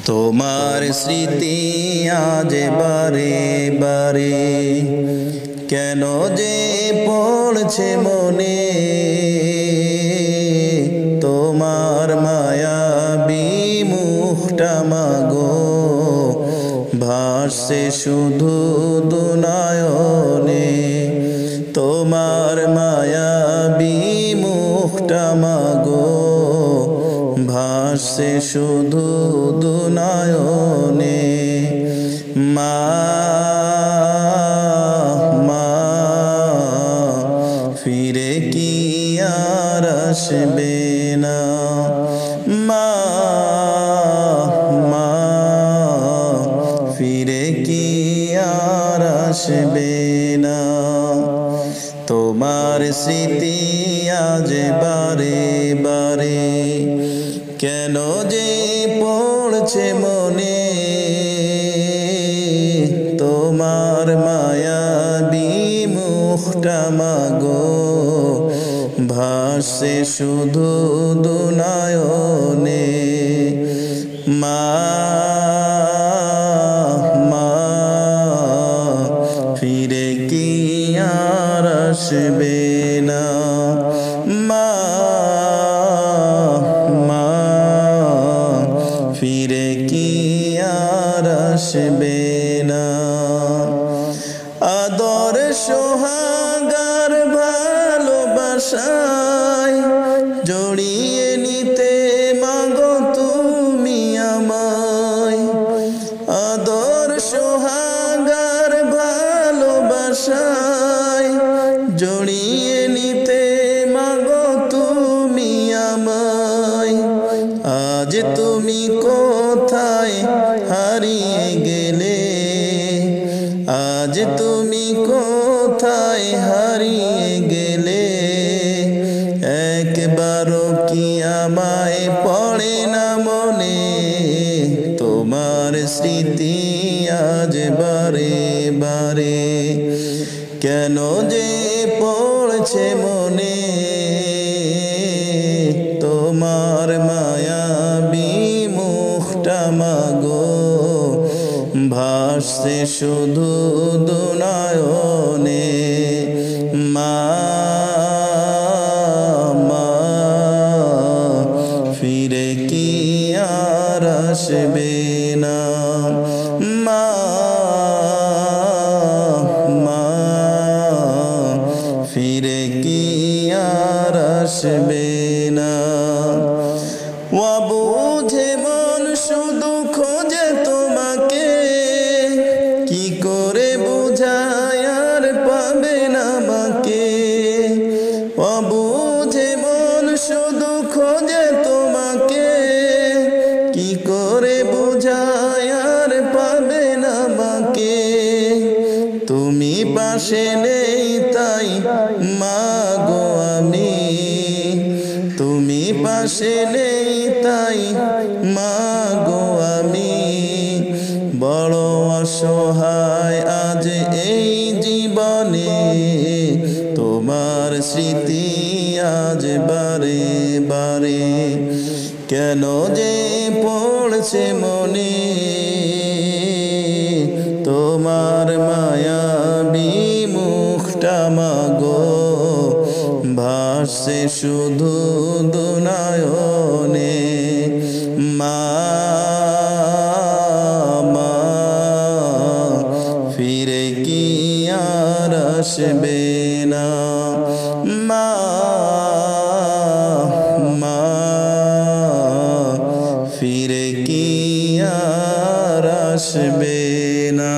তোমার স্মৃতি আজ বারে বারে কেন যে পড়ছে মনে, তোমার মায়াবী মুখটা মাগো ভাসছে শুধু দুনয়নে। তোমার মায়াবী মুখটা মাগো ভাসছে শুধু দুনয়নে। মা মা ফিরে কি আর আসবে না, মা মা ফিরে কি আর আসবে না। তোমার স্মৃতি আজ বারে বারে কেন যে পড়ছে মনে, তোমার মায়াবী মুখটা মাগো ভাসছে শুধু দুনয়নে। মা মা ফিরে কি আর আসবে না, মা মা ফিরে কি আর আসবে না। আদর সোহাগার ভালোবাসায় জড়িয়ে নিতে মাগো তুমি আমায়। আদর সোহাগার ভালোবাসায় জড়িয়ে নিতে মাগো তুমি আমায়। আজ তুমি কোথায় হারিয়ে গেলে, আজ তুমি কোথায় হারিয়ে গেলে। একবারও কি আমায় পড়ে না মনে, তোমার স্মৃতি আজ বারে বারে কেন যে পড়ছে মনে। তোমার মায়াবী মুখটা মাগো ভাসছে শুধু দুনয়নে। মা মা ফিরে কি আর আসবে না, মা মা ফিরে কি আর আসবে না। অবুঝে মন শুধু খোঁজে তোমাকে, কি করে বুঝায় আর পাবে না আমাকে। অবুঝে মন শুধু খোঁজে তোমাকে, কি করে বুঝায় আর পাবে না আমাকে। তুমি পাশে নেই তাই মাগো আমি, তুমি পাশে নেই তাই মাগো আমি। বড় অসহায় আজ এই জীবনে, তোমার স্মৃতি আজ বারে বারে কেন যে পড়ছে মনে। তোমার মায়াবী মুখটা মাগো ভাসছে শুধু দুনয়নে। মা মা ফিরে কি আর আসবে না, মা মা ফিরে কি আর আসবে না।